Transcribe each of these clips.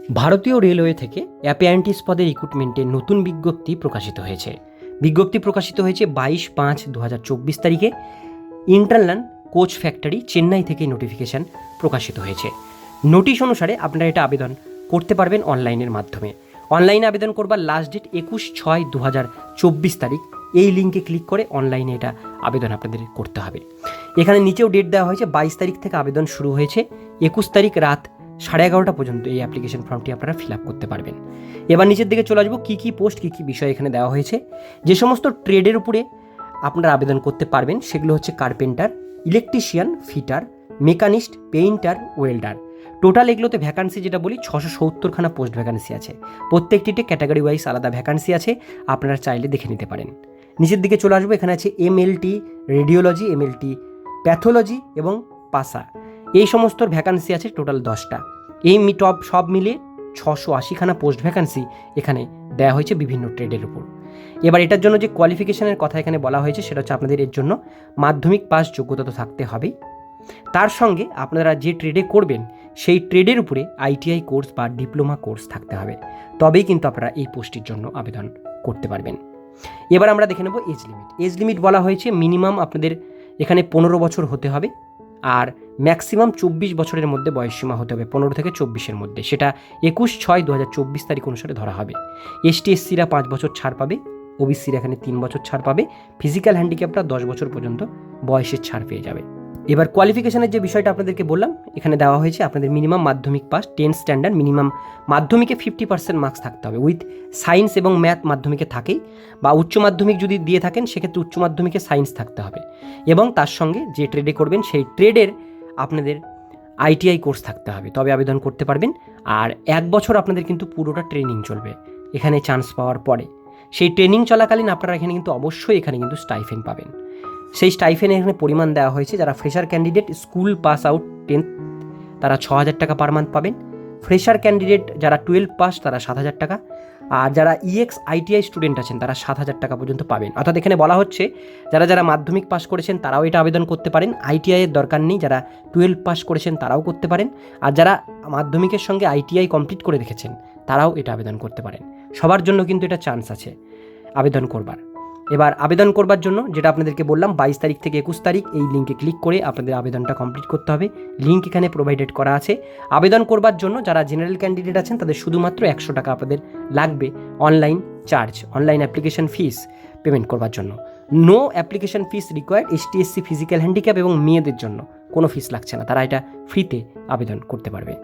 ভারতীয় রেলওয়ে থেকে অ্যাপ্রেন্টিস পদের রিক্রুটমেন্টের নতুন বিজ্ঞপ্তি প্রকাশিত হয়েছে। বিজ্ঞপ্তি প্রকাশিত হয়েছে 22/5/2024 তারিখে। ইন্টারনাল কোচ ফ্যাক্টরি চেন্নাই থেকে নোটিফিকেশান প্রকাশিত হয়েছে। নোটিশ অনুসারে আপনারা এটা আবেদন করতে পারবেন অনলাইনের মাধ্যমে। অনলাইনে আবেদন করবার লাস্ট ডেট 21/6/2024 তারিখ। এই লিঙ্কে ক্লিক করে অনলাইনে এটা আবেদন আপনাদের করতে হবে। এখানে নিচেও ডেট দেওয়া হয়েছে, 22 তারিখ থেকে আবেদন শুরু হয়েছে, 21 তারিখ রাত 11:30 পর্যন্ত এই অ্যাপ্লিকেশন ফর্মটি আপনারা ফিল আপ করতে পারবেন। এবার নিচের দিকে চলে আসবো, কী কী পোস্ট কী কী বিষয় এখানে দেওয়া হয়েছে। যে সমস্ত ট্রেডের উপরে আপনারা আবেদন করতে পারবেন সেগুলো হচ্ছে carpenter, electrician, fitter, machinist, painter, welder. Total এগুলোতে ভ্যাকান্সি যেটা বলি 670খানা পোস্ট ভ্যাকান্সি আছে। প্রত্যেকটিতে ক্যাটাগরি ওয়াইজ আলাদা ভ্যাকান্সি আছে, আপনারা চাইলে দেখে নিতে পারেন। নিচের দিকে চলে আসবো, এখানে আছে MLT রেডিওলজি, MLT প্যাথোলজি এবং পাসা। এই সমস্ত ভ্যাকান্সি আছে টোটাল 10টা। এই টপ সব মিলে 680খানা পোস্ট ভ্যাকান্সি এখানে দেওয়া হয়েছে বিভিন্ন ট্রেডের উপর। এবার এটার জন্য যে কোয়ালিফিকেশনের কথা এখানে বলা হয়েছে সেটা হচ্ছে আপনাদের এর জন্য মাধ্যমিক পাস যোগ্যতা তো থাকতে হবেই। তার সঙ্গে আপনারা যে ট্রেডে করবেন সেই ট্রেডের উপরে ITI কোর্স বা ডিপ্লোমা কোর্স থাকতে হবে, তবেই কিন্তু আপনারা এই পোস্টের জন্য আবেদন করতে পারবেন। এবার আমরা দেখে নেব এজ লিমিট। এজ লিমিট বলা হয়েছে মিনিমাম আপনাদের এখানে 15 বছর হতে হবে, আর ম্যাক্সিমাম 24 বছরের মধ্যে বয়সসীমা হতে হবে, 15 থেকে 24-এর মধ্যে। সেটা 21/6/2024 তারিখ অনুসারে ধরা হবে। ST SCরা 5 বছর ছাড় পাবে, OBCরা এখানে 3 বছর ছাড় পাবে, ফিজিক্যাল হ্যান্ডিক্যাপরা 10 বছর পর্যন্ত বয়সের ছাড় পেয়ে যাবে। এবার কোয়ালিফিকেশনের যে বিষয়টা আপনাদেরকে বললাম, এখানে দেওয়া হয়েছে আপনাদের মিনিমাম মাধ্যমিক পাস 10 স্ট্যান্ডার্ড, মিনিমাম মাধ্যমিকে 50% মার্কস থাকতে হবে, উইথ সায়েন্স এবং ম্যাথ মাধ্যমিকে থাকেই, বা উচ্চ মাধ্যমিক যদি দিয়ে থাকেন সেক্ষেত্রে উচ্চ মাধ্যমিকে সায়েন্স থাকতে হবে, এবং তার সঙ্গে যে ট্রেডে করবেন সেই ট্রেডের আপনাদের ITI কোর্স থাকতে হবে, তবে আবেদন করতে পারবেন। আর 1 বছর আপনাদের কিন্তু পুরোটা ট্রেনিং চলবে এখানে চান্স পাওয়ার পরে। সেই ট্রেনিং চলাকালীন আপনারা এখানে কিন্তু অবশ্যই এখানে কিন্তু স্টাইফেন পাবেন। সেই স্টাইফেনের এখানে পরিমাণ দেওয়া হয়েছে, যারা fresher candidate school pass out 10th তারা 6,000 টাকা পার মান্থ পাবেন। ফ্রেশার ক্যান্ডিডেট যারা 12 পাস তারা 7,000 টাকা, আর যারা EX ITI স্টুডেন্ট আছেন তারা 7,000 টাকা পর্যন্ত পাবেন। অর্থাৎ এখানে বলা হচ্ছে যারা যারা মাধ্যমিক পাস করেছেন তারাও এটা আবেদন করতে পারেন, ITI এর দরকার নেই, যারা 12 পাস করেছেন তারাও করতে পারেন, আর যারা মাধ্যমিকের সঙ্গে ITI কমপ্লিট করে রেখেছেন তারাও এটা আবেদন করতে পারেন। সবার জন্য কিন্তু এটা চান্স আছে আবেদন করবার। এবার আবেদন করবার জন্য যেটা আপনাদেরকে বললাম 22 তারিখ থেকে 21 তারিখ এই লিঙ্কে ক্লিক করে আপনাদের আবেদনটা কমপ্লিট করতে হবে। লিঙ্ক এখানে প্রোভাইডেড করা আছে। আবেদন করবার জন্য যারা জেনারেল ক্যান্ডিডেট আছেন তাদের শুধুমাত্র 100 টাকা আপনাদের লাগবে online charge, online application fees payment করবার জন্য। No application fees required ST SC physical handicap এবং মেয়েদের জন্য কোনো ফিস লাগছে না, তারা এটা ফ্রিতে আবেদন করতে পারবে।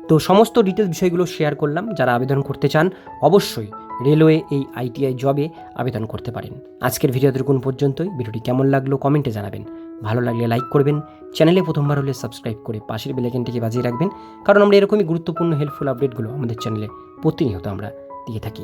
তো সমস্ত ডিটেলস বিষয়গুলো শেয়ার করলাম। যারা আবেদন করতে চান অবশ্যই রেলওয়ে এই ITI জবে আবেদন করতে পারেন। আজকের ভিডিও এতটুকু পর্যন্তই। ভিডিওটি কেমন লাগলো কমেন্টে জানাবেন, ভালো লাগলে লাইক করবেন, চ্যানেলে প্রথমবার হলে সাবস্ক্রাইব করে পাশের বেল আইকনটিকে বাজিয়ে রাখবেন, কারণ আমরা এরকমই গুরুত্বপূর্ণ হেল্পফুল আপডেটগুলো আমাদের চ্যানেলে প্রতিনিয়ত আমরা দিয়ে থাকি।